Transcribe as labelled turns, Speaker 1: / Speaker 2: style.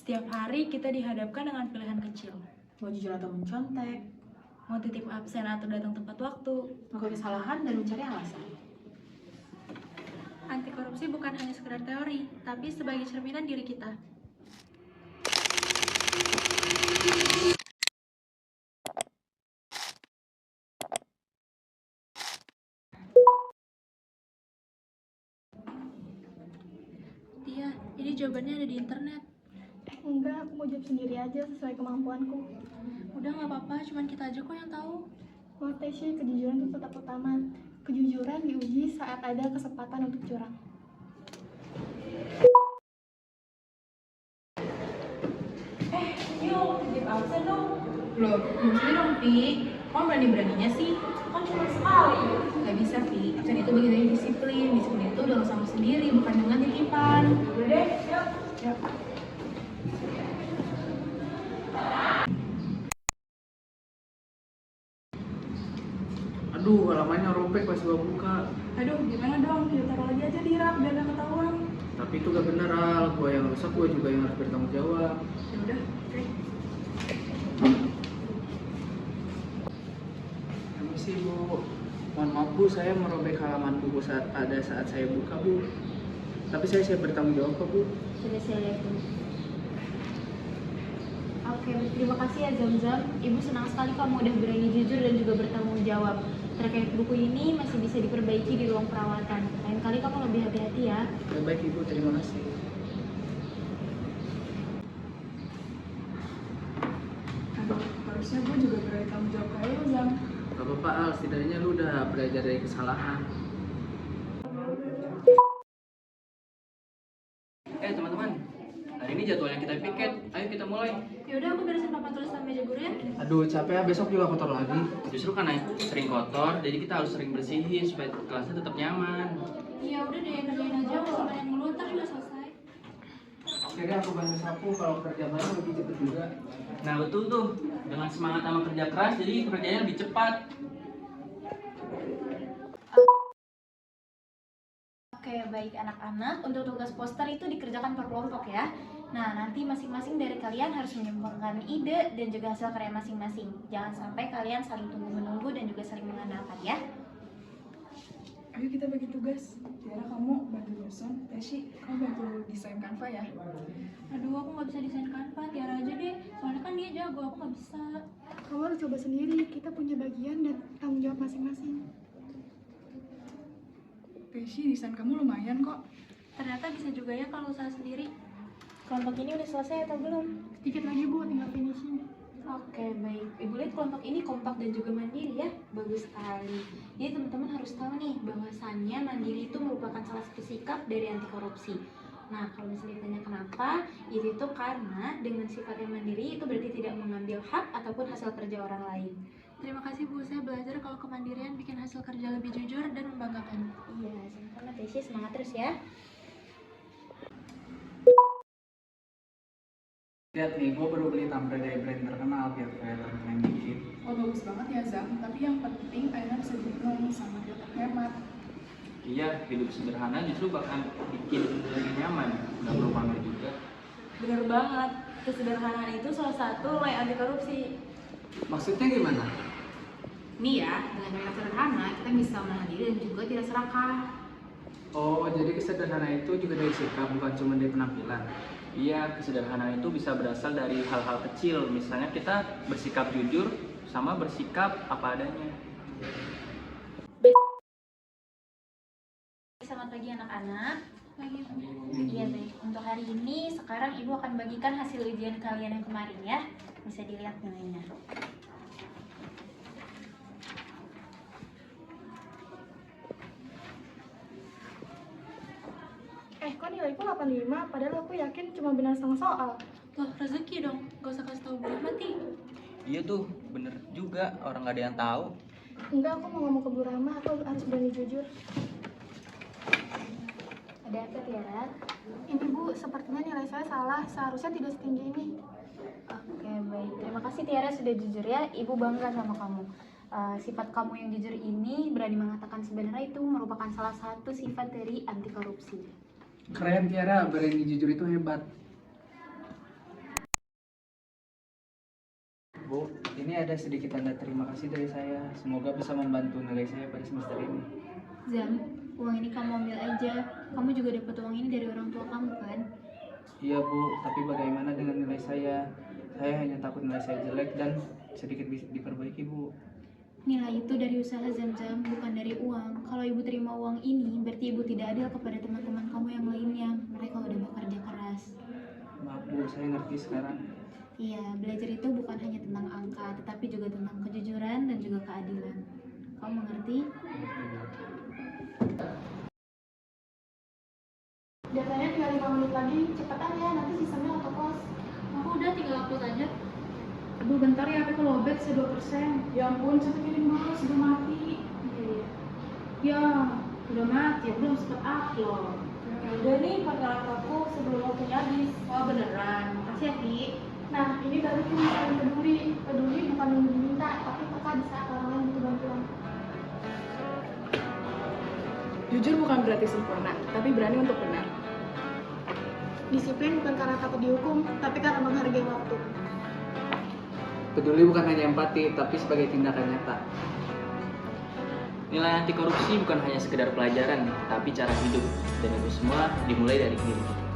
Speaker 1: Setiap hari kita dihadapkan dengan pilihan kecil.
Speaker 2: Mau jujur atau mencontek,
Speaker 1: Mau titip absen atau datang tepat waktu.
Speaker 2: melakukan kesalahan dan mencari alasan.
Speaker 1: Anti korupsi bukan hanya sekedar teori, tapi sebagai cerminan diri kita. Tia, ini jawabannya ada di internet.
Speaker 3: Enggak, aku mau jawab sendiri aja sesuai kemampuanku.
Speaker 1: Udah nggak apa-apa, cuman kita aja kok yang tahu.
Speaker 3: Wah Tesy, kejujuran itu tetap utama. Kejujuran diuji saat ada kesempatan untuk curang.
Speaker 1: Yuk, titip absen dong.
Speaker 2: Loh, gimana dong, Pi? Kok berani-beraninya sih?
Speaker 1: Kan cuma sekali.
Speaker 2: Gak bisa, Pi. Absen itu bagian dari disiplin. Disiplin itu udah sama sendiri, bukan dengan titipan.
Speaker 1: Udah deh, yuk.
Speaker 2: Yuk.
Speaker 4: Aduh, halamannya robek pas gua buka.
Speaker 1: Aduh, gimana dong? Kita taruh lagi aja di rak biar nggak ketahuan.
Speaker 4: Tapi itu gak bener, Al. Gua yang rusak, gua juga yang harus bertanggung jawab.
Speaker 1: Ya udah, oke.
Speaker 4: Permisi, Bu. Mohon maaf, Bu. Saya merobek halaman buku saat saya buka, Bu. Tapi saya siap bertanggung jawab kok, Bu.
Speaker 5: Sudah saya lihat dulu. Oke, terima kasih ya Zam-Zam. Ibu senang sekali kamu udah berani jujur dan juga bertanggung jawab. Terkait buku ini masih bisa diperbaiki di ruang perawatan. Lain kali kamu lebih hati-hati ya.
Speaker 4: Ya, baik, Ibu. Terima kasih.
Speaker 1: Aduh, harusnya gue juga berani tanggung jawab kayak lo, Zam.
Speaker 4: Gak apa-apa, Al. Setidaknya lu udah belajar dari kesalahan. Teman-teman. Hari ini jadwalnya kita piket. Ayo kita mulai.
Speaker 1: Ya udah, aku beresin papan tulis sama meja guru ya.
Speaker 4: Aduh, capek ya. Besok juga kotor lagi.
Speaker 6: Justru karena sering kotor, jadi kita harus sering bersihin supaya kelasnya tetap nyaman.
Speaker 1: Iya, udah deh, kerjain aja. Masih banyak mulu, ntar juga selesai.
Speaker 4: Oke deh, aku bantu sapu. Kalau kerja bareng lebih cepet juga.
Speaker 6: Nah betul tuh, dengan semangat sama kerja keras, jadi pekerjaannya lebih cepat.
Speaker 5: Oke, baik anak-anak. Untuk tugas poster itu dikerjakan per kelompok ya. Nah, nanti masing-masing dari kalian harus menyumbangkan ide dan juga hasil karya masing-masing. Jangan sampai kalian saling tunggu-menunggu dan juga saling mengandalkan ya.
Speaker 7: Ayo kita bagi tugas. Tiara kamu bantu nyusun, Tesy kamu bantu desain Canva ya.
Speaker 1: Aduh, aku nggak bisa desain Canva. Tiara aja deh. Soalnya kan dia jago, aku nggak bisa.
Speaker 3: Kamu harus coba sendiri, kita punya bagian dan tanggung jawab masing-masing.
Speaker 7: Tesy desain kamu lumayan kok.
Speaker 1: Ternyata bisa juga ya kalau usaha sendiri.
Speaker 5: Kelompok ini udah selesai atau belum?
Speaker 3: Sedikit lagi Bu, tinggal finishing.
Speaker 5: Oke, baik. Ibu lihat kelompok ini kompak dan juga mandiri ya. Bagus sekali. Jadi teman-teman harus tahu nih bahwasannya mandiri itu merupakan salah satu sikap dari anti korupsi. Nah, kalau misalnya ditanya kenapa, itu karena dengan sifatnya mandiri itu berarti tidak mengambil hak ataupun hasil kerja orang lain.
Speaker 1: Terima kasih Bu, saya belajar kalau kemandirian bikin hasil kerja lebih jujur dan membanggakan.
Speaker 5: Iya, sama-sama Tesy, semangat terus ya.
Speaker 4: Lihat nih, gue baru beli tumbler dari brand terkenal biar kelihatan keren dikit.
Speaker 7: Oh bagus banget ya Zam, tapi yang penting kalian bisa bingung sama tetap hemat.
Speaker 6: Iya, hidup sederhana justru bakal bikin lebih nyaman, nggak perlu pamer juga.
Speaker 1: Bener banget, kesederhanaan itu salah satu nilai anti korupsi.
Speaker 4: Maksudnya gimana?
Speaker 2: Nih ya, dengan cara sederhana kita bisa menahan diri dan juga tidak serakah.
Speaker 4: Oh, jadi kesederhanaan itu juga dari sikap, bukan cuma dari penampilan.
Speaker 6: Iya, kesederhanaan itu bisa berasal dari hal-hal kecil. Misalnya kita bersikap jujur sama bersikap apa adanya.
Speaker 5: Selamat pagi anak-anak.
Speaker 1: Lagi
Speaker 5: Iya baik, untuk hari ini sekarang Ibu akan bagikan hasil ujian kalian yang kemarin ya. Bisa dilihat nilainya.
Speaker 3: Kok nilaiku 85, padahal aku yakin cuma benar setengah soal.
Speaker 1: loh, rezeki dong. Gak usah kasih tahu Bu Rahmati.
Speaker 6: Iya tuh, bener juga. Orang nggak ada yang tahu.
Speaker 3: Enggak, aku mau ngomong ke Bu Rahma, aku harus berani jujur.
Speaker 5: Ada apa Tiara?
Speaker 3: Ini Bu, sepertinya nilai saya salah, seharusnya tidak setinggi ini.
Speaker 5: Oke baik, terima kasih Tiara sudah jujur ya. Ibu bangga sama kamu. Sifat kamu yang jujur ini berani mengatakan sebenarnya itu merupakan salah satu sifat dari anti korupsi.
Speaker 4: Keren Tiara, berani jujur itu hebat. Ini ada sedikit tanda terima kasih dari saya. Semoga bisa membantu nilai saya pada semester ini.
Speaker 5: Zam, uang ini kamu ambil aja. Kamu juga dapat uang ini dari orang tua kamu kan?
Speaker 4: Iya Bu, tapi bagaimana dengan nilai saya? Saya hanya takut nilai saya jelek dan sedikit bisa diperbaiki Bu.
Speaker 5: Nilai itu dari usaha Zam-Zam, bukan dari uang. Kalau ibu terima uang ini, berarti ibu tidak adil kepada teman-teman kamu yang lainnya. Mereka udah bekerja keras.
Speaker 4: Maaf Bu, saya ngerti sekarang.
Speaker 5: Iya, belajar itu bukan hanya tentang angka, tetapi juga tentang kejujuran dan juga keadilan. Kamu mengerti?
Speaker 3: Biasanya tinggal 5 menit lagi, cepetan ya, nanti sistemnya auto close.
Speaker 1: Aku udah tinggal upload aja.
Speaker 2: Aduh bentar ya, aku lowbat 2%.
Speaker 7: Ya ampun, cepet kirim dulu sebelum mati.
Speaker 2: Ya, udah mati, aku belum sempet upload.
Speaker 5: Ya udah nih, pakai aku sebelum waktunya habis.
Speaker 2: Oh beneran, makasih ya Ki.
Speaker 3: Nah, ini baru kita saling peduli. Peduli bukan nunggu diminta, tapi peka di saat orang lain butuh bantuan.
Speaker 7: Jujur bukan berarti sempurna, tapi berani untuk benar.
Speaker 3: Disiplin bukan karena takut dihukum, tapi karena menghargai waktu.
Speaker 4: Peduli bukan hanya empati, tapi sebagai tindakan nyata.
Speaker 6: Nilai anti korupsi bukan hanya sekedar pelajaran, tapi cara hidup. Dan itu semua dimulai dari diri kita.